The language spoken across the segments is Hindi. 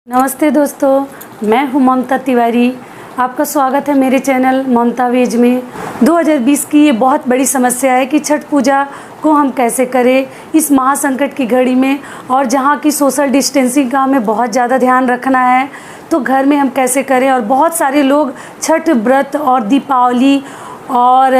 नमस्ते दोस्तों, मैं हूं ममता तिवारी। आपका स्वागत है मेरे चैनल ममता वेज में। 2020 की ये बहुत बड़ी समस्या है कि छठ पूजा को हम कैसे करें इस महासंकट की घड़ी में, और जहां की सोशल डिस्टेंसिंग का हमें बहुत ज़्यादा ध्यान रखना है, तो घर में हम कैसे करें। और बहुत सारे लोग छठ व्रत और दीपावली और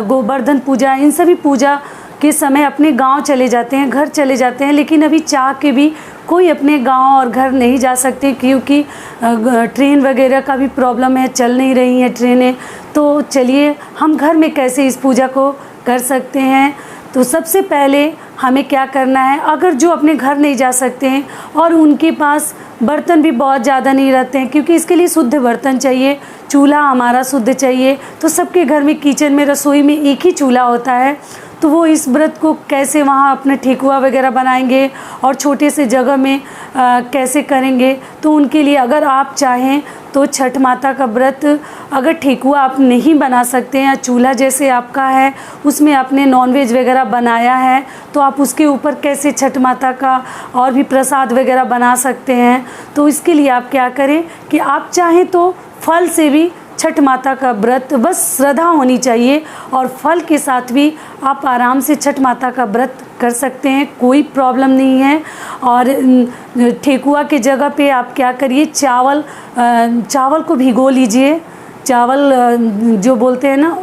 गोवर्धन पूजा, इन सभी पूजा के समय अपने गांव चले जाते हैं, घर चले जाते हैं, लेकिन अभी चाह के भी कोई अपने गांव और घर नहीं जा सकते क्योंकि ट्रेन वगैरह का भी प्रॉब्लम है, चल नहीं रही हैं ट्रेनें। तो चलिए हम घर में कैसे इस पूजा को कर सकते हैं। तो सबसे पहले हमें क्या करना है, अगर जो अपने घर नहीं जा सकते हैं और उनके पास बर्तन भी बहुत ज़्यादा नहीं रहते हैं, क्योंकि इसके लिए शुद्ध बर्तन चाहिए, चूल्हा हमारा शुद्ध चाहिए। तो सबके घर में किचन में, रसोई में एक ही चूल्हा होता है। तो वो इस व्रत को कैसे वहाँ अपने ठेकुआ वगैरह बनाएंगे और छोटे से जगह में कैसे करेंगे। तो उनके लिए अगर आप चाहें तो छठ माता का व्रत, अगर ठेकुआ आप नहीं बना सकते हैं या चूल्हा जैसे आपका है उसमें आपने नॉनवेज वगैरह बनाया है, तो आप उसके ऊपर कैसे छठ माता का और भी प्रसाद वगैरह बना सकते हैं। तो इसके लिए आप क्या करें कि आप चाहें तो फल से भी छठ माता का व्रत, बस श्रद्धा होनी चाहिए, और फल के साथ भी आप आराम से छठ माता का व्रत कर सकते हैं, कोई प्रॉब्लम नहीं है। और ठेकुआ के जगह पे आप क्या करिए, चावल को भिगो लीजिए। चावल जो बोलते हैं ना,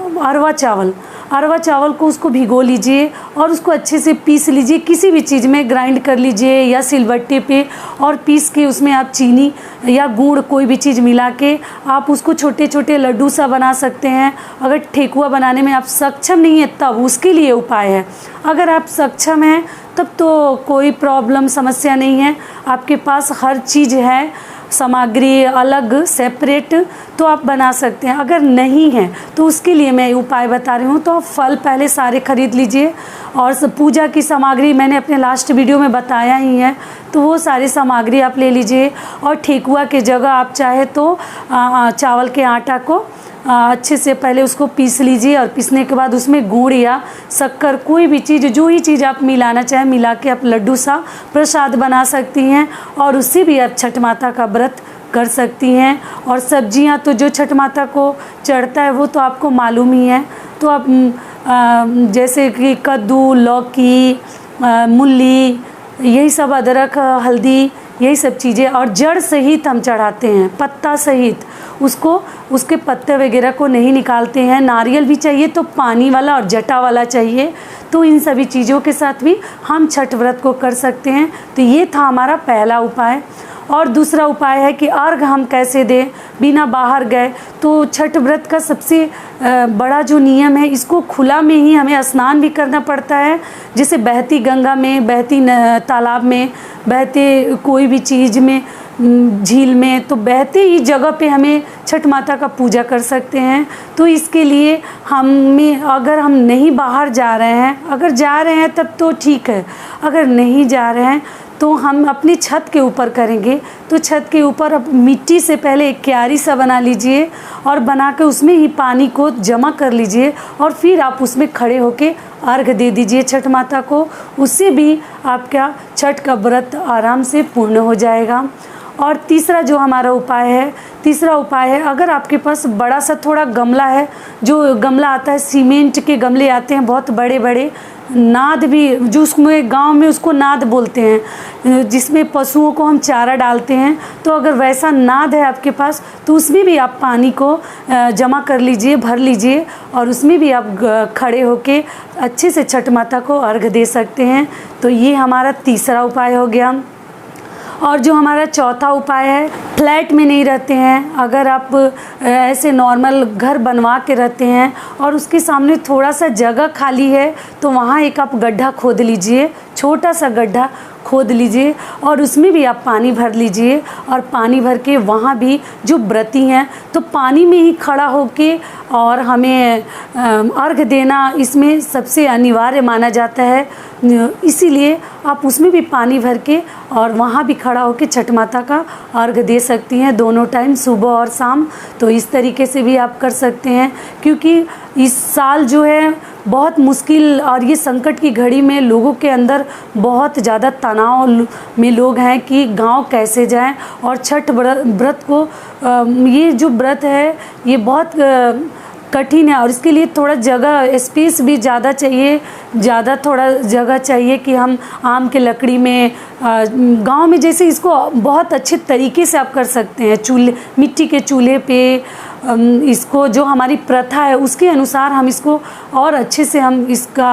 अरवा चावल को उसको भिगो लीजिए और उसको अच्छे से पीस लीजिए, किसी भी चीज़ में ग्राइंड कर लीजिए या सिलबट्टे पे, और पीस के उसमें आप चीनी या गुड़ कोई भी चीज़ मिला के आप उसको छोटे छोटे लड्डू सा बना सकते हैं। अगर ठेकुआ बनाने में आप सक्षम नहीं है तब उसके लिए उपाय है। अगर आप सक्षम हैं तब तो कोई प्रॉब्लम, समस्या नहीं है, आपके पास हर चीज़ है, सामग्री अलग सेपरेट, तो आप बना सकते हैं। अगर नहीं है तो उसके लिए मैं उपाय बता रही हूँ। तो आप फल पहले सारे खरीद लीजिए, और पूजा की सामग्री मैंने अपने लास्ट वीडियो में बताया ही है, तो वो सारी सामग्री आप ले लीजिए। और ठेकुआ के जगह आप चाहे तो चावल के आटा को अच्छे से पहले उसको पीस लीजिए, और पीसने के बाद उसमें गुड़ या शक्कर, कोई भी चीज़, जो ही चीज़ आप मिलाना चाहें मिला के आप लड्डू सा प्रसाद बना सकती हैं, और उससे भी आप छठ माता का व्रत कर सकती हैं। और सब्जियां तो जो छठ माता को चढ़ता है वो तो आपको मालूम ही है। तो आप जैसे कि कद्दू, लौकी, मूली, यही सब, अदरक, हल्दी, यही सब चीज़ें, और जड़ सहित हम चढ़ाते हैं, पत्ता सहित उसको, उसके पत्ते वगैरह को नहीं निकालते हैं। नारियल भी चाहिए तो पानी वाला और जटा वाला चाहिए। तो इन सभी चीज़ों के साथ भी हम छठ व्रत को कर सकते हैं। तो ये था हमारा पहला उपाय। और दूसरा उपाय है कि अर्घ हम कैसे दें बिना बाहर गए। तो छठ व्रत का सबसे बड़ा जो नियम है, इसको खुला में ही हमें स्नान भी करना पड़ता है, जैसे बहती गंगा में, बहती तालाब में, बहते कोई भी चीज़ में, झील में, तो बहते ही जगह पे हमें छठ माता का पूजा कर सकते हैं। तो इसके लिए हमें, अगर हम नहीं बाहर जा रहे हैं, अगर जा रहे हैं तब तो ठीक है, अगर नहीं जा रहे हैं तो हम अपनी छत के ऊपर करेंगे। तो छत के ऊपर अब मिट्टी से पहले एक क्यारी सा बना लीजिए, और बना के उसमें ही पानी को जमा कर लीजिए, और फिर आप उसमें खड़े होके अर्घ दे दीजिए छठ माता को। उससे भी आपका छठ का व्रत आराम से पूर्ण हो जाएगा। और तीसरा जो हमारा उपाय है, अगर आपके पास बड़ा सा थोड़ा गमला है, जो गमला आता है, सीमेंट के गमले आते हैं बहुत बड़े बड़े, नाद भी, जो उसमें गांव में उसको नाद बोलते हैं, जिसमें पशुओं को हम चारा डालते हैं। तो अगर वैसा नाद है आपके पास तो उसमें भी आप पानी को जमा कर लीजिए, भर लीजिए, और उसमें भी आप खड़े होके अच्छे से छठ माता को अर्घ दे सकते हैं। तो ये हमारा तीसरा उपाय हो गया। और जो हमारा चौथा उपाय है, फ्लैट में नहीं रहते हैं, अगर आप ऐसे नॉर्मल घर बनवा के रहते हैं और उसके सामने थोड़ा सा जगह खाली है, तो वहाँ एक आप गड्ढा खोद लीजिए, छोटा सा गड्ढा खोद लीजिए, और उसमें भी आप पानी भर लीजिए, और पानी भर के वहाँ भी जो व्रती हैं तो पानी में ही खड़ा होके और हमें अर्घ देना इसमें सबसे अनिवार्य माना जाता है। इसीलिए आप उसमें भी पानी भर के और वहाँ भी खड़ा होकर छठ माता का अर्घ दे सकती हैं, दोनों टाइम, सुबह और शाम। तो इस तरीके से भी आप कर सकते हैं, क्योंकि इस साल जो है बहुत मुश्किल और ये संकट की घड़ी में लोगों के अंदर बहुत ज़्यादा तनाव में लोग हैं कि गांव कैसे जाएं। और छठ व्रत को ये जो व्रत है ये बहुत कठिन है और इसके लिए थोड़ा जगह स्पेस भी ज़्यादा चाहिए, थोड़ा जगह चाहिए कि हम आम के लकड़ी में गांव में जैसे इसको बहुत अच्छे तरीके से आप कर सकते हैं। चूल्हे, मिट्टी के चूल्हे पे इसको जो हमारी प्रथा है उसके अनुसार हम इसको और अच्छे से हम इसका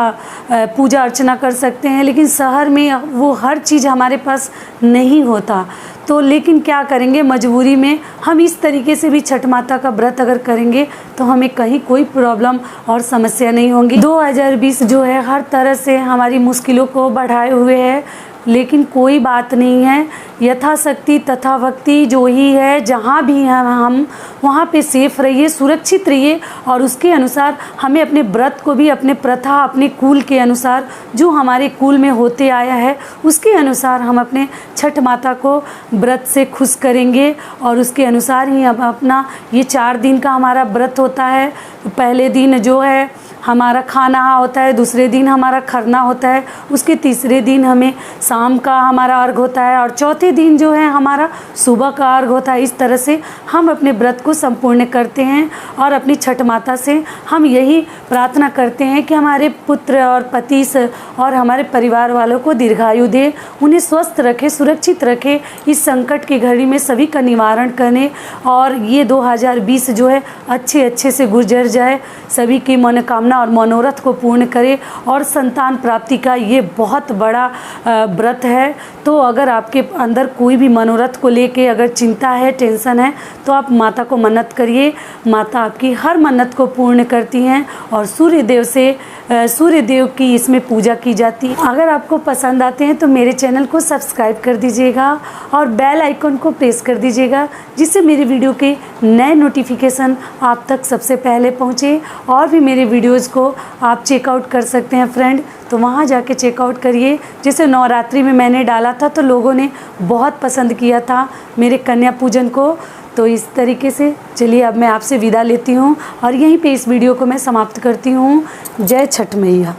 पूजा अर्चना कर सकते हैं। लेकिन शहर में वो हर चीज़ हमारे पास नहीं होता, तो लेकिन क्या करेंगे, मजबूरी में हम इस तरीके से भी छठ माता का व्रत अगर करेंगे तो हमें कहीं कोई प्रॉब्लम और समस्या नहीं होंगी। 2020 जो है हर तरह से हमारी मुश्किलों को बढ़ाए हुए है, लेकिन कोई बात नहीं है। यथाशक्ति तथा भक्ति जो ही है, जहाँ भी हैं हम वहाँ पे सेफ रहिए, सुरक्षित रहिए और उसके अनुसार हमें अपने व्रत को भी अपने प्रथा, अपने कुल के अनुसार जो हमारे कुल में होते आया है उसके अनुसार हम अपने छठ माता को व्रत से खुश करेंगे और उसके अनुसार ही हम अपना ये 4 दिन का हमारा व्रत होता है। पहले दिन जो है हमारा खाना होता है, दूसरे दिन हमारा खरना होता है, उसके तीसरे दिन हमें शाम का हमारा अर्घ होता है और चौथे दिन जो है हमारा सुबह का अर्घ होता है। इस तरह से हम अपने व्रत को संपूर्ण करते हैं और अपनी छठ माता से हम यही प्रार्थना करते हैं कि हमारे पुत्र और पति और हमारे परिवार वालों को दीर्घायु दे, उन्हें स्वस्थ रखे, सुरक्षित रखे, इस संकट की घड़ी में सभी का निवारण करने और ये 2020 जो है अच्छे से गुजर जाए, सभी की मनोकामना और मनोरथ को पूर्ण करे और संतान प्राप्ति का ये बहुत बड़ा व्रत है। तो अगर आपके अंदर कोई भी मनोरथ को लेके अगर चिंता है, टेंशन है, तो आप माता को मन्नत करिए। माता आपकी हर मन्नत को पूर्ण करती हैं और सूर्यदेव की इसमें पूजा की जाती है। अगर आपको पसंद आते हैं तो मेरे चैनल को सब्सक्राइब कर दीजिएगा और बेल आइकन को प्रेस कर दीजिएगा, जिससे मेरे वीडियो के नए नोटिफिकेशन आप तक सबसे पहले पहुँचे। और भी मेरे वीडियोज़ को आप चेकआउट कर सकते हैं फ्रेंड, तो वहाँ जाके चेकआउट करिए। जैसे नवरात्रि में मैंने डाला था तो लोगों ने बहुत पसंद किया था मेरे कन्या पूजन को। तो इस तरीके से चलिए अब मैं आपसे विदा लेती हूँ और यहीं पे इस वीडियो को मैं समाप्त करती हूँ। जय छठ मैया।